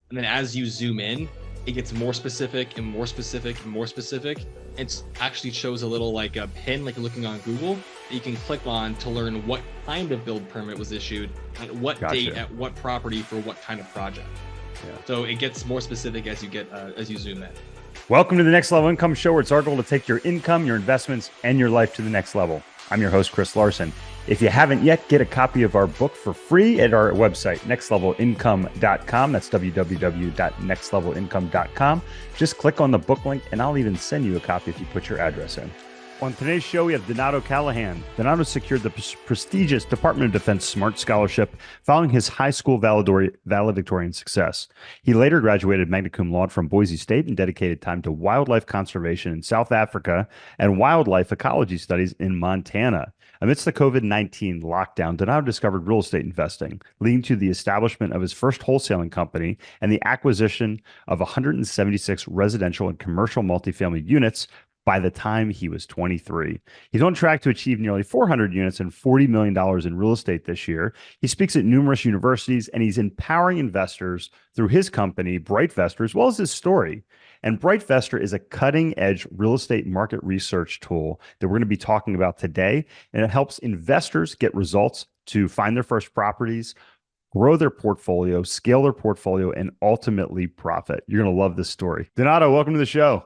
And then as you zoom in, it gets more specific and more specific and more specific. It actually shows a little like a pin, like you're looking on Google, that you can click on to learn what kind of build permit was issued, at what date, Gotcha. at what property for what kind of project. Yeah. So it gets more specific as you zoom in. Welcome to the Next Level Income Show, where it's our goal to take your income, your investments, and your life to the next level. I'm your host, Chris Larson. If you haven't yet, get a copy of our book for free at our website, nextlevelincome.com. That's www.nextlevelincome.com. Just click on the book link, and I'll even send you a copy if you put your address in. On today's show, we have Donato Callahan. Donato secured the prestigious Department of Defense Smart Scholarship following his high school valedictorian success. He later graduated magna cum laude from Boise State and dedicated time to wildlife conservation in South Africa and wildlife ecology studies in Montana. Amidst the COVID-19 lockdown, Donato discovered real estate investing, leading to the establishment of his first wholesaling company and the acquisition of 176 residential and commercial multifamily units by the time he was 23. He's on track to achieve nearly 400 units and $40 million in real estate this year. He speaks at numerous universities, and he's empowering investors through his company, BrightVestor, as well as his story. And BrightVestor is a cutting-edge real estate market research tool that we're going to be talking about today, and it helps investors get results to find their first properties, grow their portfolio, scale their portfolio, and ultimately profit. You're going to love this story. Donato, welcome to the show.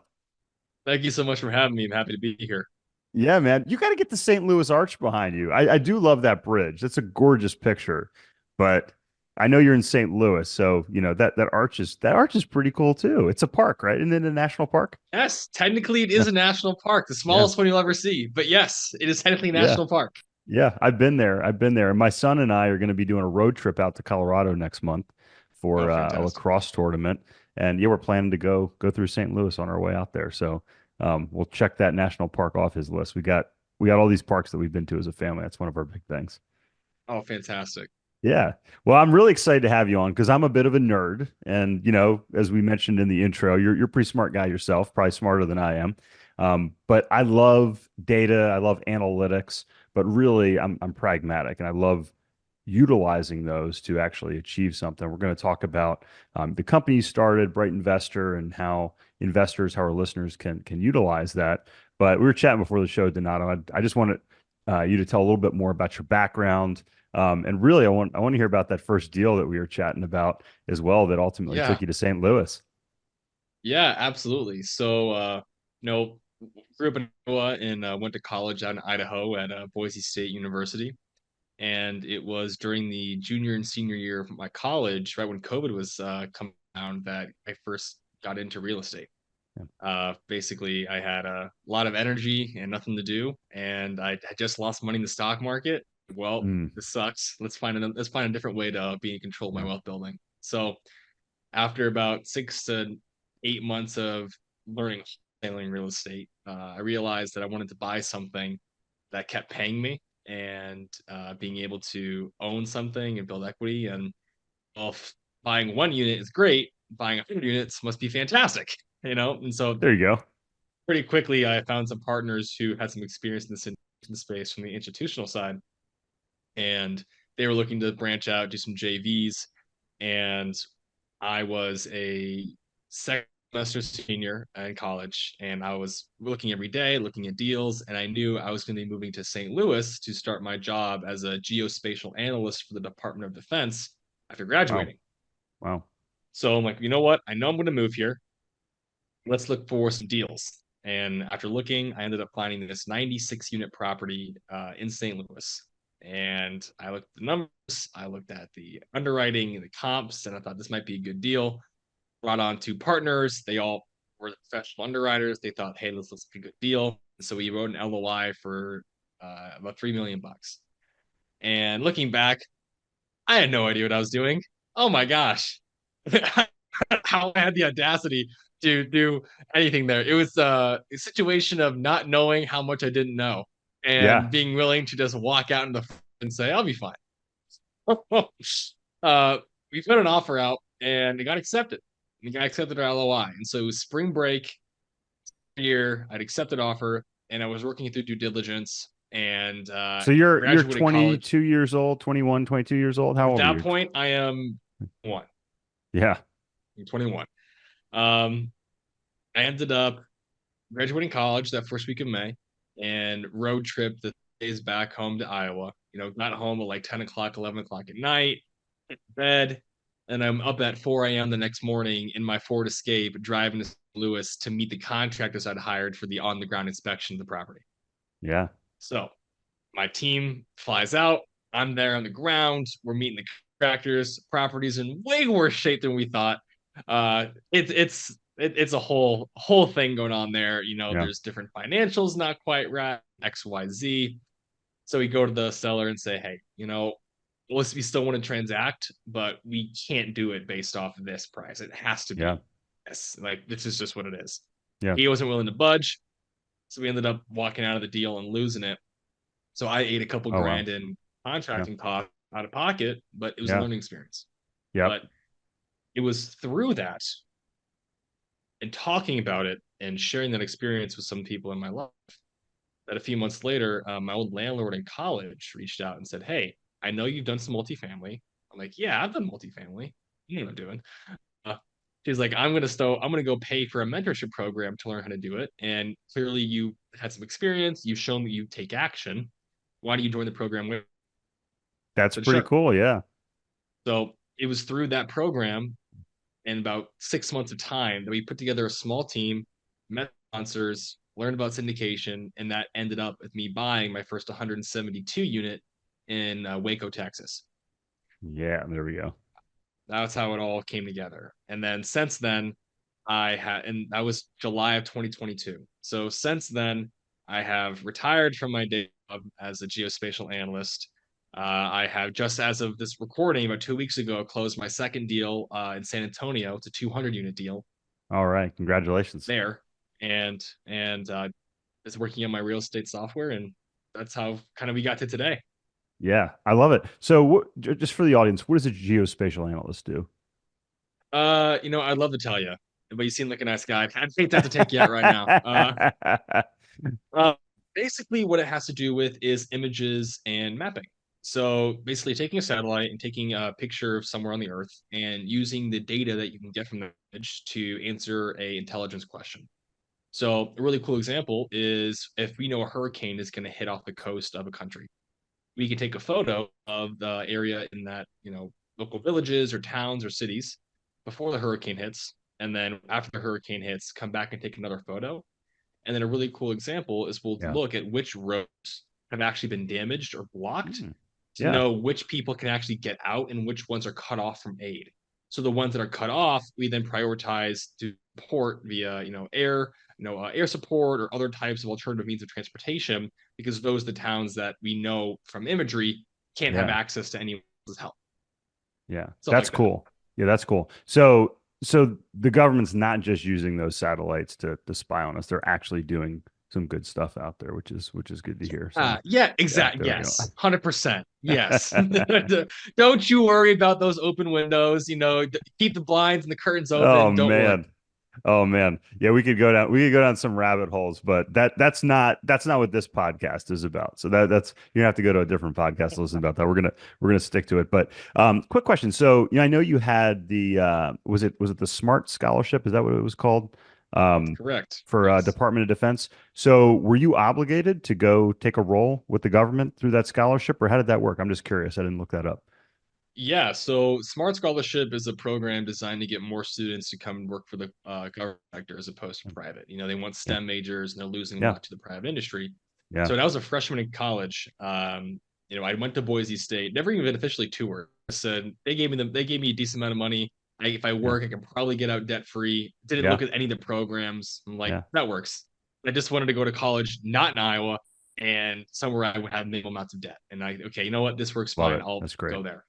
Thank you so much for having me. I'm happy to be here. Yeah, man. You got to get the St. Louis Arch behind you. I do love that bridge. That's a gorgeous picture. But I know you're in St. Louis, so you know that arch is pretty cool too. It's a park, right? Isn't it a national park? Yes, technically it Yeah. is a national park, the Yeah. smallest one you'll ever see. But yes, it is technically a Yeah. national park. Yeah. I've been there. I've been there. And my son and I are going to be doing a road trip out to Colorado next month Oh, for a fantastic. lacrosse tournament. And yeah, we're planning to go through St. Louis on our way out there. So we'll check that national park off his list. We got all these parks that we've been to as a family. That's one of our big things. Oh, fantastic. Yeah. Well, I'm really excited to have you on because I'm a bit of a nerd. And, you know, as we mentioned in the intro, you're a pretty smart guy yourself, probably smarter than I am. But I love data, I love analytics, but really I'm pragmatic and I love utilizing those to actually achieve something. We're going to talk about the company you started, Bright Investor, and how investors, how our listeners can utilize that. But we were chatting before the show, Donato. I just wanted you to tell a little bit more about your background. And really, I want to hear about that first deal that we were chatting about as well, that ultimately Yeah, took you to St. Louis. yeah, absolutely. So, you know, grew up in Iowa and went to college out in Idaho at Boise State University. And it was during the junior and senior year of my college, right when COVID was coming down, that I first got into real estate. Yeah. Basically, I had a lot of energy and nothing to do, and I had just lost money in the stock market. Well, Mm, this sucks. Let's find a different way to be in control of my yeah. wealth building. So after about 6 to 8 months of learning selling real estate, I realized that I wanted to buy something that kept paying me and being able to own something and build equity. And well, buying one unit is great, buying 100 units must be fantastic, you know? And so There you go. pretty quickly, I found some partners who had some experience in this space from the institutional side, and they were looking to branch out, do some JVs, and I was a second semester senior in college, and I was looking every day, looking at deals, and I knew I was going to be moving to St. Louis to start my job as a geospatial analyst for the Department of Defense after Wow. graduating. Wow. So I'm like, you know what? I know I'm going to move here. Let's look for some deals. And after looking, I ended up finding this 96 unit property in St. Louis. And I looked at the numbers, I looked at the underwriting, the comps, and I thought this might be a good deal. Brought on two partners. They all were professional underwriters. They thought, hey, this looks like a good deal. So we wrote an LOI for about 3 million bucks. And looking back, I had no idea what I was doing. Oh my gosh. How I had the audacity to do anything there. It was a situation of not knowing how much I didn't know and Yeah. being willing to just walk out in the and say, I'll be fine. We put an offer out and it got accepted. The guy accepted our LOI. And so it was spring break year. I'd accepted offer and I was working through due diligence and So you're graduated college. 22 years old, 21, 22 years old. How At old are that you? point, I am one. Yeah. I'm 21. Um, I ended up graduating college that first week of May and road trip the days back home to Iowa. Got home at like 10 o'clock, 11 o'clock at night, bed, and I'm up at 4 a.m. the next morning in my Ford Escape driving to Louis to meet the contractors I'd hired for the on the ground inspection of the property. Yeah. So my team flies out. I'm there on the ground. We're meeting the contractors. Property's in way worse shape than we thought. It's a whole thing going on there. Yeah. There's different financials not quite right, XYZ. So we go to the seller and say, hey, we still want to transact, but we can't do it based off of this price. It has to Yeah. be this. Like, this is just what it is. Yeah. He wasn't willing to budge. So we ended up walking out of the deal and losing it. So I ate a couple Oh, wow. grand in Yeah. contracting costs out of pocket, but it was a Yeah. learning experience. Yep. But it was through that and talking about it and sharing that experience with some people in my life that a few months later, my old landlord in college reached out and said, hey, I know you've done some multifamily. I'm like, yeah, I've done multifamily. You know what I'm doing. Uh, she's like, I'm gonna go pay for a mentorship program to learn how to do it. And clearly you had some experience. You've shown that you take action. Why don't you join the program with? That's Said, pretty sure. cool. Yeah. So it was through that program in about 6 months of time that we put together a small team, met sponsors, learned about syndication, and that ended up with me buying my first 172 unit in Waco, Texas. Yeah. There we go. That's how it all came together. And then since then, and that was July of 2022. So since then, I have retired from my day job as a geospatial analyst. I have just as of this recording about 2 weeks ago closed my second deal in San Antonio. It's a 200 unit deal All right. Congratulations. there, and is working on my real estate software, and that's how kind of we got to today. Yeah. I love it. So, just for the audience, what does a geospatial analyst do? I'd love to tell you, but you seem like a nice guy. I'd hate to have to take you out right now. Uh, Basically, what it has to do with is images and mapping. So basically, taking a satellite and taking a picture of somewhere on the Earth and using the data that you can get from the image to answer a intelligence question. So a really cool example is if we know a hurricane is going to hit off the coast of a country, we can take a photo of the area in that, local villages or towns or cities before the hurricane hits. And then after the hurricane hits, come back and take another photo. And then a really cool example is we'll Yeah. look at which roads have actually been damaged or blocked Mm. to Yeah. know which people can actually get out and which ones are cut off from aid. So the ones that are cut off, we then prioritize to support via, air support or other types of alternative means of transportation, because those are the towns that we know from imagery can't have Yeah. access to anyone's help, Yeah. stuff That's like that. cool. Yeah, that's cool. So the government's not just using those satellites to spy on us. They're actually doing some good stuff out there, which is good to hear. So, Yeah, yeah, exactly. there we Yes, 100%. Yes. go. Don't you worry about those open windows. Keep the blinds and the curtains Oh open. Don't worry. man. Oh man. Yeah, we could go down some rabbit holes, but that's not what this podcast is about. So that's you're gonna have to go to a different podcast to listen about that. We're gonna stick to it. But quick question. So, I know you had the was it the Smart Scholarship? Is that what it was called? That's Um correct. for Yes. Department of Defense. So were you obligated to go take a role with the government through that scholarship, or how did that work? I'm just curious. I didn't look that up. Yeah, so Smart Scholarship is a program designed to get more students to come and work for the government sector as opposed to private. They want Yeah. STEM majors and they're losing a Yeah. lot to the private industry. Yeah. So when I was a freshman in college, I went to Boise State, never even officially toured. I said they gave me a decent amount of money. If I Yeah. work, I can probably get out debt free. Didn't Yeah. look at any of the programs. I'm like, Yeah. that works. I just wanted to go to college, not in Iowa, and somewhere I would have minimal amounts of debt. And okay, you know what? This works Love fine. it. I'll That's great. go there.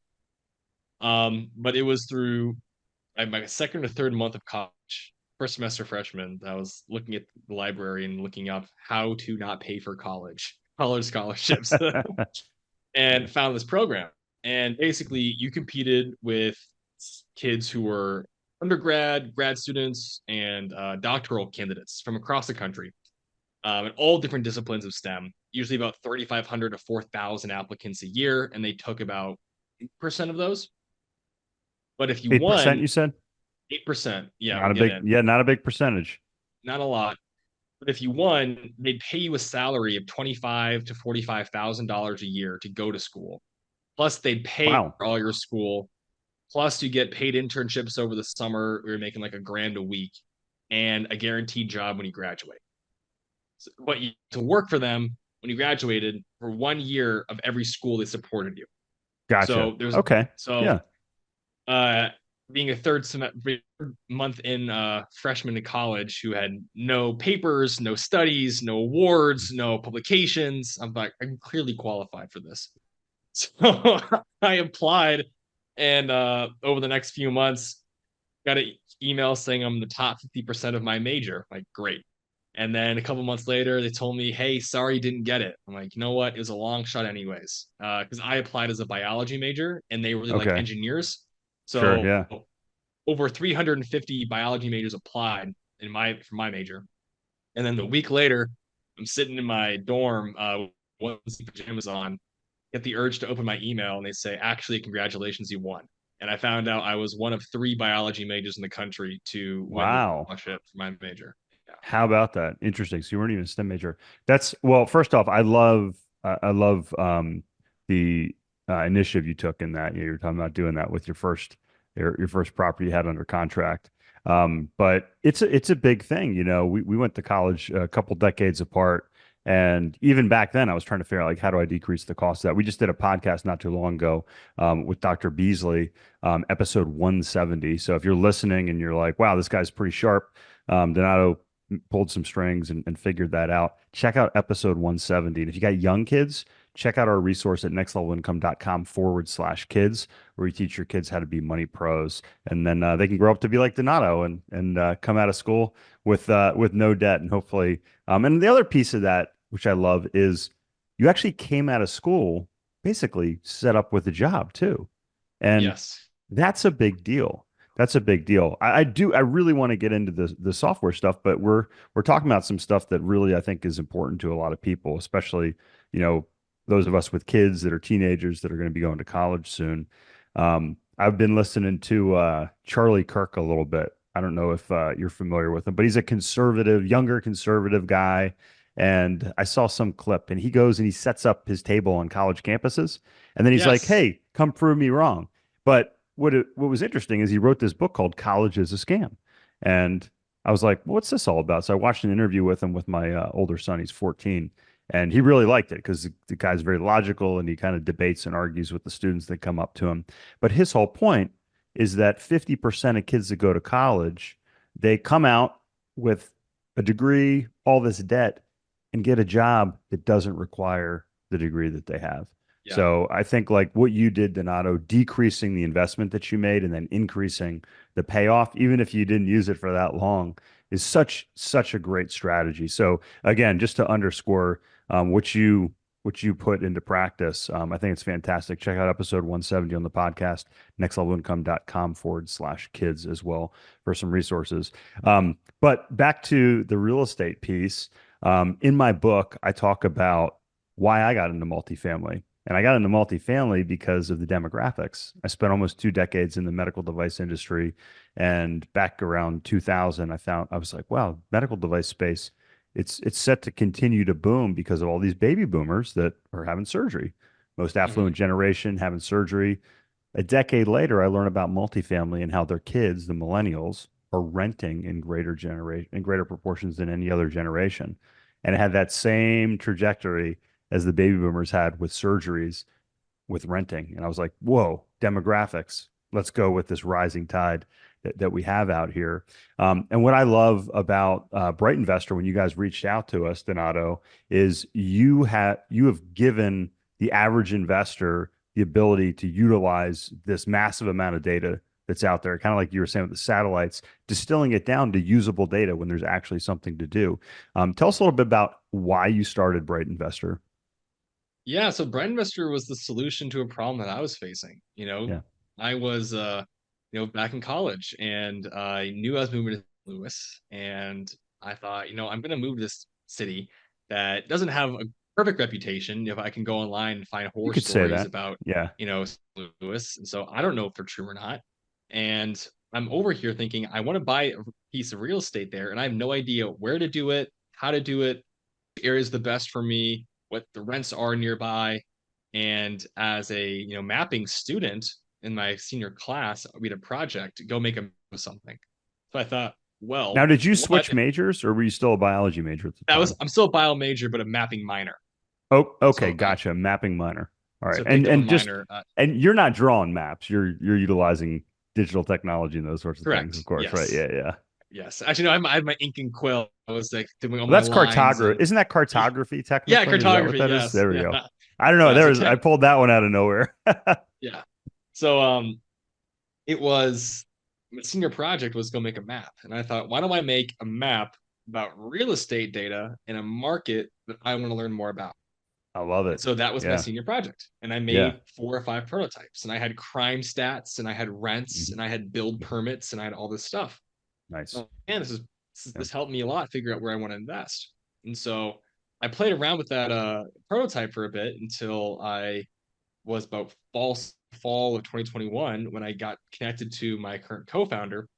But it was through my second or third month of college, first semester freshman, I was looking at the library and looking up how to not pay for college scholarships, Yeah. and found this program. And basically, you competed with kids who were undergrad, grad students, and doctoral candidates from across the country, in all different disciplines of STEM. Usually about 3,500 to 4,000 applicants a year, and they took about 8% of those. But if you 8%, won, you said? 8%. Yeah, Not would a get big, in. yeah, not a big percentage. Not a lot. But if you won, they'd pay you a salary of 25 to $45,000 a year to go to school. Plus, they'd pay Wow. for all your school. Plus, you get paid internships over the summer. You're making like a grand a week and a guaranteed job when you graduate. So, but you to work for them when you graduated for 1 year of every school they supported you. Gotcha. So there's Okay. so Yeah. uh being a month in freshman in college who had no papers, no studies, no awards, no publications. I'm like, I'm clearly qualified for this. So I applied and over the next few months got an email saying I'm the top 50% of my major. Like, great. And then a couple months later, they told me, hey, sorry, you didn't get it. I'm like, you know what? It was a long shot, anyways. Because I applied as a biology major and they really like Okay. engineers. Sure. So Yeah. over 350 biology majors applied in my for my major. And then the week later, I'm sitting in my dorm, with pajamas on, get the urge to open my email, and they say, actually, congratulations, you won. And I found out I was one of three biology majors in the country to win the Wow. scholarship for my major. Yeah. How about that? Interesting. So you weren't even a STEM major. That's well. First off, I love the initiative you took in that. You're talking about doing that with your first property you had under contract. But it's a big thing. You know, we went to college a couple decades apart, and even back then, I was trying to figure out like how do I decrease the cost of that. We just did a podcast not too long ago with Dr. Beasley, episode 170. So if you're listening and you're like, wow, this guy's pretty sharp. Donato pulled some strings and figured that out. Check out episode 170. And if you got young kids, check out our resource at nextlevelincome.com/kids, where we teach your kids how to be money pros. And then they can grow up to be like Donato and come out of school with no debt. And hopefully, and the other piece of that, which I love, is you actually came out of school basically set up with a job too. And Yes. that's a big deal. That's a big deal. I really want to get into the software stuff, but we're talking about some stuff that really I think is important to a lot of people, especially, you know, those of us with kids that are teenagers that are going to be going to college soon. I've been listening to Charlie Kirk a little bit. I don't know if you're familiar with him, but he's a conservative, younger conservative guy. And I saw some clip, and he goes and he sets up his table on college campuses, and then he's like, Yes. "Hey, come prove me wrong." But what was interesting is he wrote this book called College is a Scam. And I was like, what's this all about? So I watched an interview with him with my older son. He's 14. And he really liked it because the guy's very logical and he kind of debates and argues with the students that come up to him. But his whole point is that 50% of kids that go to college, they come out with a degree, all this debt, and get a job that doesn't require the degree that they have. Yeah. So I think like what you did, Donato, decreasing the investment that you made and then increasing the payoff, even if you didn't use it for that long, is such a great strategy. So again, just to underscore what you put into practice, I think it's fantastic. Check out episode 170 on the podcast, nextlevelincome.com/kids as well for some resources. But back to the real estate piece. In my book, I talk about why I got into multifamily. And I got into multifamily because of the demographics. I spent almost 2 decades in the medical device industry. And back around 2000, I was like, wow, medical device space, it's set to continue to boom because of all these baby boomers that are having surgery. Most Hmm. affluent generation having surgery. A decade later, I learned about multifamily and how their kids, the millennials, are renting in greater proportions than any other generation. And it had that same trajectory as the baby boomers had with surgeries with renting. And I was like, whoa, demographics. Let's go with this rising tide that we have out here. And what I love about Bright Investor, when you guys reached out to us, Donato, is you have given the average investor the ability to utilize this massive amount of data that's out there, kind of like you were saying with the satellites, distilling it down to usable data when there's actually something to do. Tell us a little bit about why you started Bright Investor. Yeah. So Brand Investor was the solution to a problem that I was facing. Yeah, I was back in college and I knew I was moving to Lewis and I thought, I'm gonna move to this city that doesn't have a perfect reputation. If I can go online and find you horror could say stories that. about, Yeah. Lewis. And so I don't know if they're true or not. And I'm over here thinking I want to buy a piece of real estate there, and I have no idea where to do it, how to do it, area is the best for me, what the rents are nearby. And as a mapping student in my senior class, we had a project to go make a something. So I thought, Now, well, did you what switch majors, or were you still a biology major at the that was time? I'm still a bio major, but a mapping minor. Oh, okay, So I gotcha. Mapping minor. All right, so I picked up a and just minor. and you're not drawing maps. You're utilizing digital technology and those sorts of things, of Correct. course, right? Yes. Yeah, yeah. Yes. Actually, no, I had my ink and quill. I was like doing all Well, my that's lines cartography. and Isn't that yeah, cartography yeah, technically? Is that what cartography. that is? Yes. There we Yeah. go. I don't know. Yeah. So I pulled that one out of nowhere. yeah. So it was my senior project was go make a map. And I thought, why don't I make a map about real estate data in a market that I want to learn more about? I love And it. so that was my Yeah, senior project. And I yeah. made 4 or 5 prototypes. And I had crime stats and I had rents Mhm. and I had build permits and I had all this stuff. Nice. Oh, man, Yeah. this helped me a lot figure out where I want to invest. And so I played around with that prototype for a bit until I was about fall of 2021 when I got connected to my current co-founder.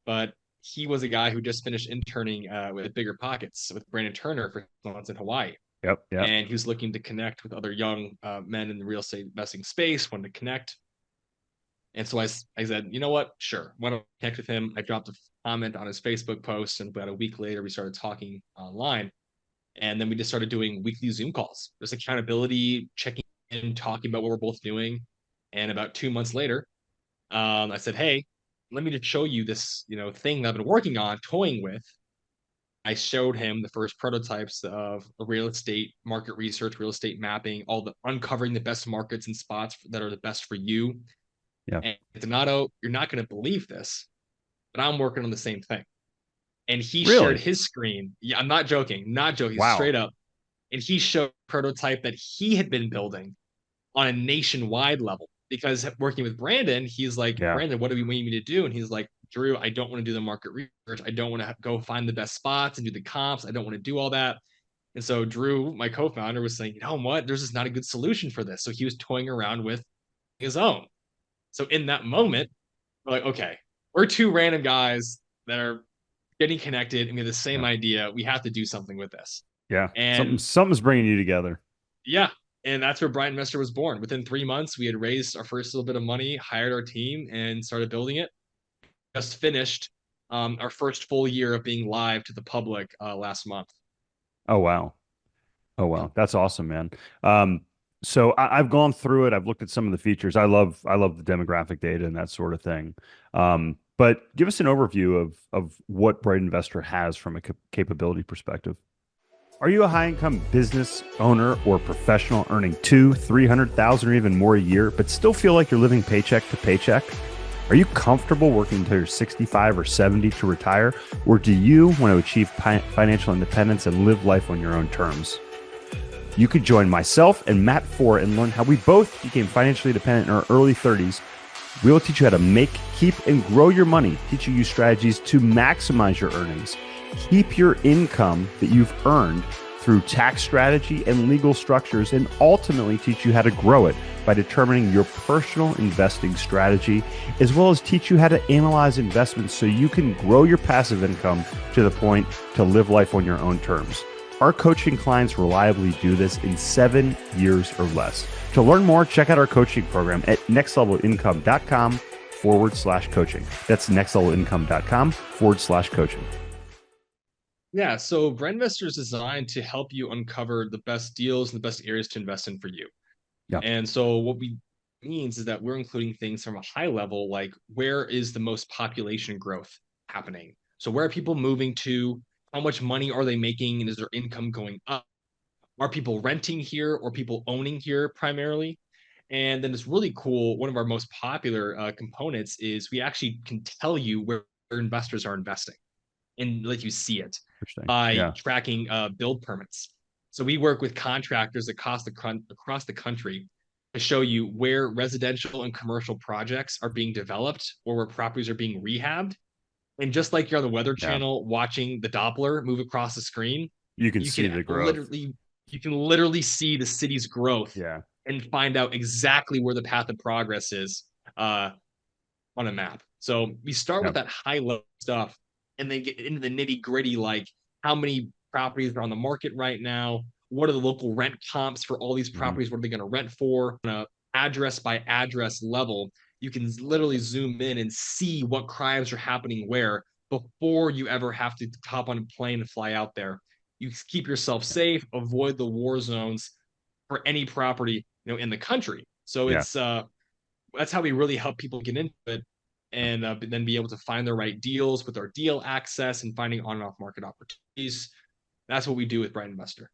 But he was a guy who just finished interning with Bigger Pockets with Brandon Turner for months in Hawaii, Yep. Yep. and he was looking to connect with other young men in the real estate investing space, wanted to connect. And so I said, you know what? Sure. Why don't I connect with him? I dropped a comment on his Facebook post, and about a week later, we started talking online. And then we just started doing weekly Zoom calls. There's accountability, checking in, talking about what we're both doing. And about 2 months later, I said, hey, let me just show you this, thing that I've been working on, toying with. I showed him the first prototypes of real estate market research, real estate mapping, all the uncovering the best markets and spots that are the best for you. Yeah. And Donato, you're not going to believe this, but I'm working on the same thing. And he shared Really? his screen. Yeah, I'm not joking, not joking, Wow. straight up. And he showed a prototype that he had been building on a nationwide level. Because working with Brandon, he's like, Yeah. Brandon, what do we need me to do? And he's like, Drew, I don't want to do the market research. I don't want to go find the best spots and do the comps. I don't want to do all that. And so Drew, my co-founder, was saying, you know what? There's just not a good solution for this. So he was toying around with his own. So in that moment, we're like, okay, we're two random guys that are getting connected and we have the same Yeah. idea. We have to do something with this. Yeah. And Something's bringing you together. yeah, and that's where Bright Investor was born. Within 3 months, we had raised our first little bit of money, hired our team, and started building it. Just finished our first full year of being live to the public last month. Oh wow. Oh wow, that's awesome, man. Um, so I've gone through it. I've looked at some of the features. I love the demographic data and that sort of thing. But give us an overview of what Bright Investor has from a capability perspective. Are you a high income business owner or professional earning 300,000 or even more a year, but still feel like you're living paycheck to paycheck? Are you comfortable working until you're 65 or 70 to retire? Or do you want to achieve financial independence and live life on your own terms? You could join myself and Matt Four and learn how we both became financially independent in our early 30s. We will teach you how to make, keep, and grow your money, teaching you strategies to maximize your earnings, keep your income that you've earned through tax strategy and legal structures, and ultimately teach you how to grow it by determining your personal investing strategy, as well as teach you how to analyze investments so you can grow your passive income to the point to live life on your own terms. Our coaching clients reliably do this in 7 years or less. To learn more, check out our coaching program at nextlevelincome.com/coaching. That's nextlevelincome.com/coaching. Yeah, so Brand Investor is designed to help you uncover the best deals and the best areas to invest in for you. Yeah, And so what we means is that we're including things from a high level, like where is the most population growth happening? So where are people moving to? How much money are they making? And is their income going up? Are people renting here or people owning here primarily? And then it's really cool. One of our most popular components is we actually can tell you where investors are investing and let you see it interesting. by Yeah, tracking build permits. So we work with contractors across the country to show you where residential and commercial projects are being developed or where properties are being rehabbed. And just like you're on the Weather yeah. Channel watching the Doppler move across the screen, You can you see can the growth. literally you can literally see the city's growth Yeah. and find out exactly where the path of progress is uh, on a map. So we start Yeah. with that high level stuff and then get into the nitty gritty, like how many properties are on the market right now? What are the local rent comps for all these Hmm. properties? What are they going to rent for? On a address by address level, you can literally zoom in and see what crimes are happening where before you ever have to hop on a plane and fly out there. You keep yourself safe, avoid the war zones for any property, in the country. So Yeah. it's that's how we really help people get into it and then be able to find the right deals with our deal access and finding on and off market opportunities. That's what we do with Bright Investor.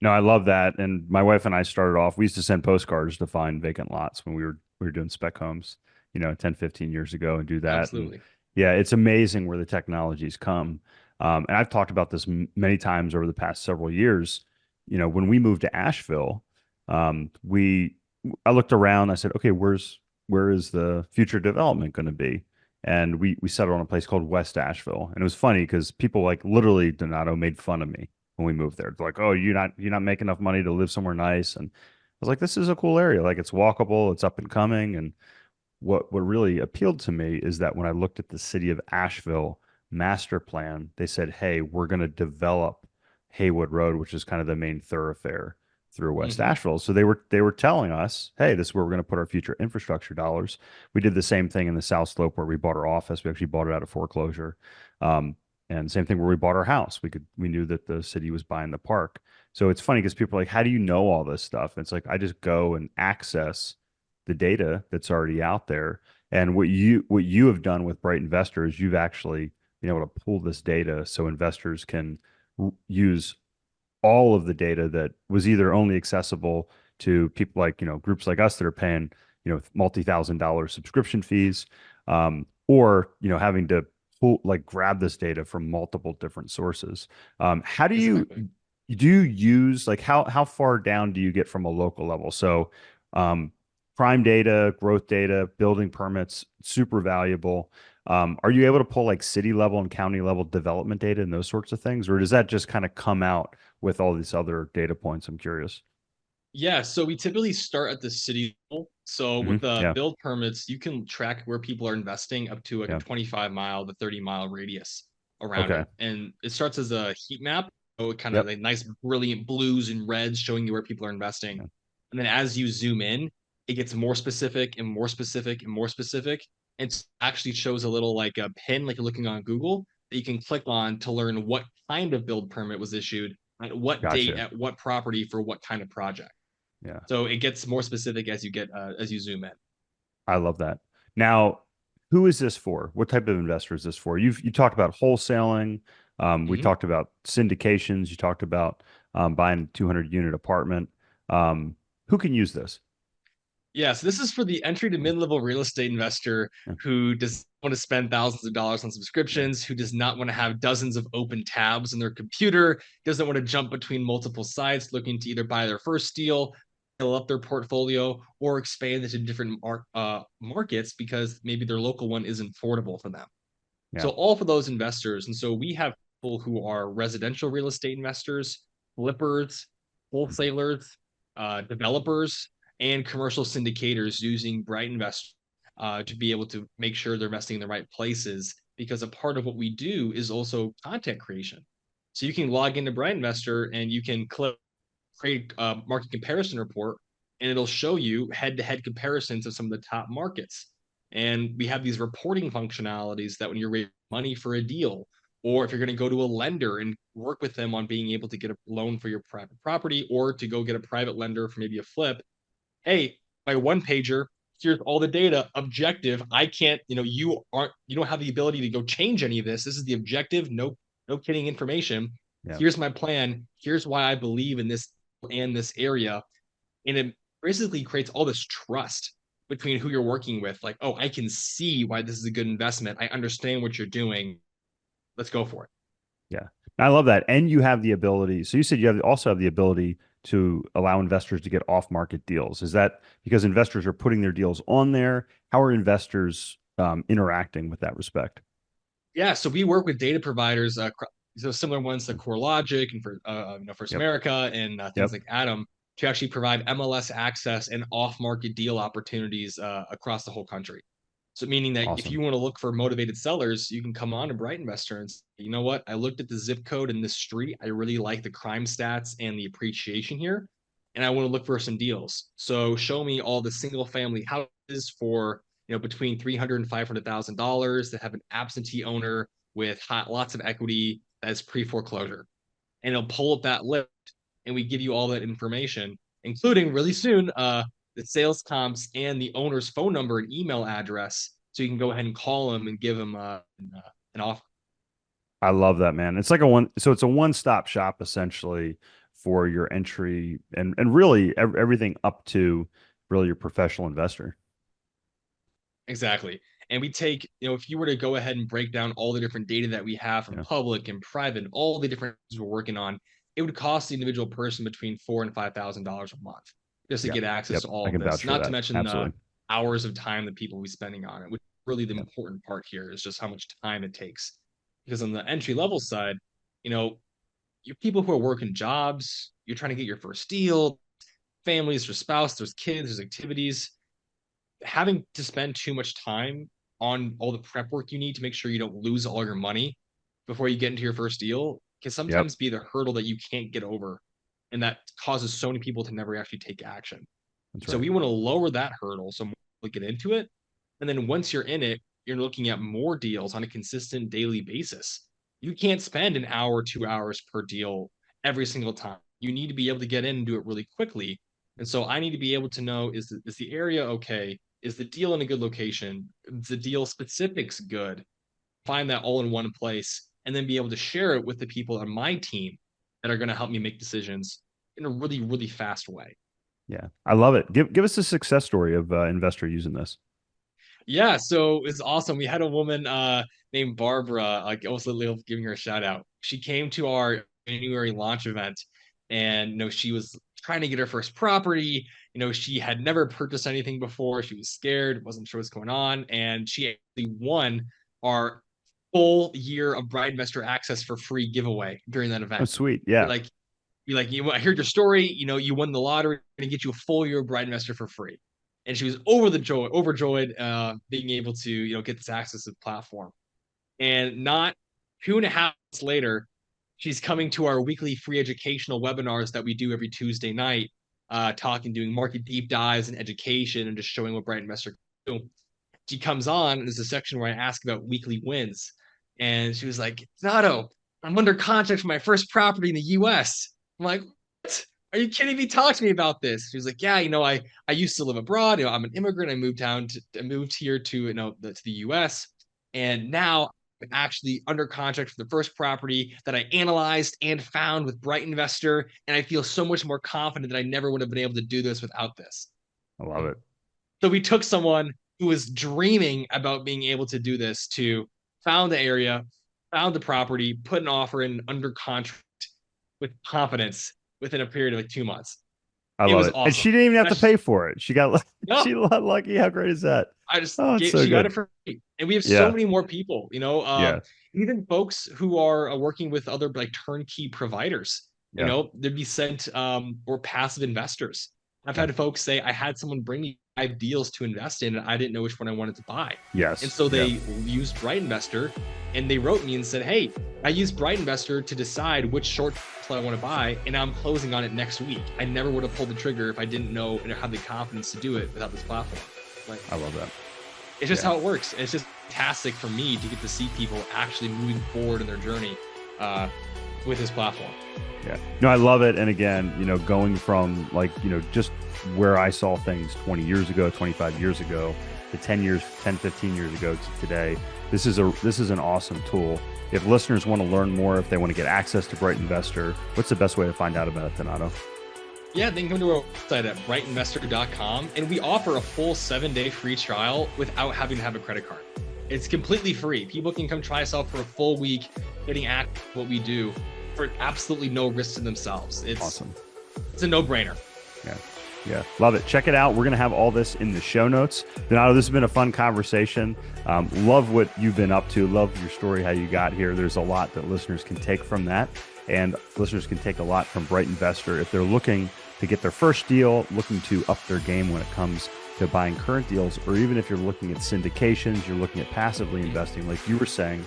No, I love that. And my wife and I started off, we used to send postcards to find vacant lots when we were doing spec homes, 10, 15 years ago and do that. And Absolutely. yeah, it's amazing where the technologies come. And I've talked about this many times over the past several years. When we moved to Asheville, we I looked around, I said, okay, where is the future development going to be? And we settled on a place called West Asheville. And it was funny because people like literally Donato made fun of me when we moved there. They're like, "Oh, you're not making enough money to live somewhere nice." And I was like, "This is a cool area. Like it's walkable, it's up and coming." And what really appealed to me is that when I looked at the city of Asheville master plan, they said, "Hey, we're going to develop Haywood Road, which is kind of the main thoroughfare through West Mm-hmm. Asheville." So they were telling us, "Hey, this is where we're going to put our future infrastructure dollars." We did the same thing in the South Slope where we bought our office. We actually bought it out of foreclosure. Um, and same thing where we bought our house. We knew that the city was buying the park. So it's funny because people are like, "How do you know all this stuff?" And it's like I just go and access the data that's already out there. And what you have done with Bright Investors, you've actually been able to pull this data so investors can use all of the data that was either only accessible to people like, groups like us that are paying, multi-thousand dollar subscription fees, or, having to pull, like grab this data from multiple different sources. How Exactly. do you use, like, how far down do you get from a local level? So, um, prime data, growth data, building permits, super valuable. Are you able to pull like city level and county level development data and those sorts of things, or does that just kind of come out with all these other data points? I'm curious. Yeah, so we typically start at the city level. So with the Yeah. build permits, you can track where people are investing up to like a Yeah. 25-mile to 30-mile radius around Okay. it. And it starts as a heat map, so it kind of Yep. like nice brilliant blues and reds showing you where people are investing. Yeah. And then as you zoom in, it gets more specific and more specific and more specific. And actually shows a little like a pin, like you're looking on Google, that you can click on to learn what kind of build permit was issued, at what date, Gotcha. at what property for what kind of project. Yeah. So it gets more specific as you zoom in. I love that. Now, who is this for? What type of investor is this for? You talked about wholesaling. We Mm-hmm. talked about syndications. You talked about buying a 200 unit apartment. Um, who can use this? Yeah, so this is for the entry to Yeah. mid-level real estate investor Yeah. who does want to spend thousands of dollars on Yeah. subscriptions, who does not want to have dozens of open tabs on their computer, doesn't want to jump between multiple sites looking to either buy their first deal, fill up their portfolio, or expand into different markets because maybe their local one isn't affordable for them. Yeah. So all for those investors. And so we have people who are residential real estate investors, flippers, wholesalers, developers, and commercial syndicators using Bright Invest to be able to make sure they're investing in the right places. Because a part of what we do is also content creation. So you can log into Bright Investor and you can click create a market comparison report, and it'll show you head-to-head comparisons of some of the top markets. And we have these reporting functionalities that when you're raising money for a deal, or if you're going to go to a lender and work with them on being able to get a loan for your private property, or to go get a private lender for maybe a flip, hey, my one pager, here's all the data, objective. I can't, you don't have the ability to go change any of this. This is the objective, no kidding information. Yeah. Here's my plan. Here's why I believe in this and this area. And it basically creates all this trust between who you're working with. Like, oh, I can see why this is a good investment. I understand what you're doing. Let's go for it. Yeah. I love that. And you have the ability. So you said you also have the ability to allow investors to get off market deals. Is that because investors are putting their deals on there? How are investors interacting with that respect? Yeah, so we work with data providers, so similar ones to CoreLogic and for First Yep. America and things Yep. like Atom to actually provide MLS access and off-market deal opportunities across the whole country. So meaning that if Awesome. you want to look for motivated sellers, you can come on to Bright Investor and say, you know what? I looked at the zip code in this street. I really like the crime stats and the appreciation here. And I want to look for some deals. So show me all the single family houses for, between $300,000 and $500,000 that have an absentee owner with lots of equity that's pre-foreclosure. And it'll pull up that list and we give you all that information, including really soon the sales comps and the owner's phone number and email address, so you can go ahead and call them and give them an offer. I love that, man. It's like a one, so it's a one-stop shop essentially for your entry and really everything up to really your professional investor. Exactly. And we take, if you were to go ahead and break down all the different data that we have from Yeah. public and private, all the different things we're working on, it would cost the individual person between $4,000 and $5,000 a month just to Yeah. get access Yep. to all I of can this. vouch for Not to that. mention the Absolutely. hours of time that people will be spending on it, which is really the Yep. important part here is just how much time it takes. Because on the entry level side, you know, you're people who are working jobs, you're trying to get your first deal, families, there's spouse, there's kids, there's activities. Having to spend too much time on all the prep work you need to make sure you don't lose all your money before you get into your first deal can Yep. sometimes be the hurdle that you can't get over. And that causes so many people to never actually take action. That's So right. we want to lower that hurdle so we get into it. And then once you're in it, you're looking at more deals on a consistent daily basis. You can't spend an hour, 2 hours per deal every single time. You need to be able to get in and do it really quickly. And so I need to be able to know is the area okay? Is the deal in a good location? Is the deal specifics good? Find that all in one place and then be able to share it with the people on my team that are going to help me make decisions in a really, really fast way. Yeah. I love it. Give us a success story of investor using this. Yeah, so it's awesome. We had a woman named Barbara, like almost literally giving her a shout out. She came to our January launch event and she was trying to get her first property. She had never purchased anything before. She was scared, wasn't sure what's going on, and she actually won our full year of Bride Investor access for free giveaway during that Oh, event. sweet. We're Yeah. like, I heard your story. You won the lottery and get you a full year of Bride Investor for free. And she was overjoyed, being able to, get this access to the platform. And not 2.5 months later, she's coming to our weekly free educational webinars that we do every Tuesday night, doing market deep dives and education and just showing what Bright Investor can do. She comes on, and there's a section where I ask about weekly wins. And she was like, Nato, I'm under contract for my first property in the US. I'm like, what? Are you kidding me? Talk to me about this. She was like, yeah, I used to live abroad. I'm an immigrant. I moved here to, to the US. And now I'm actually under contract for the first property that I analyzed and found with Bright Investor. And I feel so much more confident that I never would have been able to do this without this. I love it. So we took someone who was dreaming about being able to do this to found the area, found the property, put an offer in under contract with confidence within a period of like 2 months. I It love was it. And awesome. she didn't even have to That's pay for it. She got no, she got lucky. How great is that? I just Oh, it's gave, so she got good. it for free. And we have so Yeah. many more people, Yeah. even folks who are working with other like turnkey providers, Yeah. they'd be sent or passive investors. I've Yeah. had folks say, I had someone bring me 5 deals to invest in, and I didn't know which one I wanted to buy. And Yes. so Yeah. they used Bright Investor and they wrote me and said, hey, I used Bright Investor to decide which short I want to buy, and I'm closing on it next week. I never would have pulled the trigger if I didn't know and have the confidence to do it without this platform. Like, I love that. it's just Yeah. how it works. And it's just fantastic for me to get to see people actually moving forward in their journey with this platform. Yeah. No, I love it. And again, going from just where I saw things 20 years ago, 25 years ago, to 10, 15 years ago to today, this is an awesome tool. If listeners want to learn more, if they want to get access to Bright Investor, what's the best way to find out about it, Donato? Yeah, they can come to our website at brightinvestor.com, and we offer a full 7-day free trial without having to have a credit card. It's completely free. People can come try us out for a full week, getting at what we do for absolutely no risk to themselves. It's Awesome. It's a no-brainer. Yeah. Yeah. Love it. Check it out. We're going to have all this in the show notes. Donato, this has been a fun conversation. Love what you've been up to. Love your story, how you got here. There's a lot that listeners can take from that. And listeners can take a lot from Bright Investor if they're looking to get their first deal, looking to up their game when it comes to buying current deals, or even if you're looking at syndications, you're looking at passively investing, like you were saying,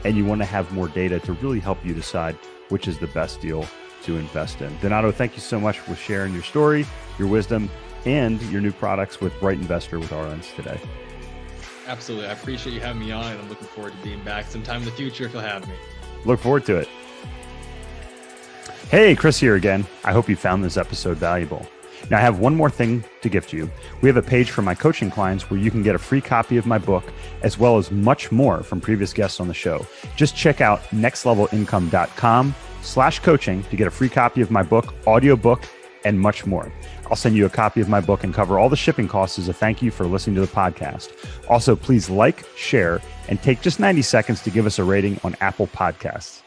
and you want to have more data to really help you decide which is the best deal to invest in. Donato, thank you so much for sharing your story, your wisdom, and your new products with Bright Investor with RLens today. Absolutely. I appreciate you having me on, and I'm looking forward to being back sometime in the future if you'll have me. Look forward to it. Hey, Chris here again. I hope you found this episode valuable. Now, I have one more thing to gift you. We have a page for my coaching clients where you can get a free copy of my book, as well as much more from previous guests on the show. Just check out nextlevelincome.com/coaching to get a free copy of my book, audiobook, and much more. I'll send you a copy of my book and cover all the shipping costs as a thank you for listening to the podcast. Also, please like, share, and take just 90 seconds to give us a rating on Apple Podcasts.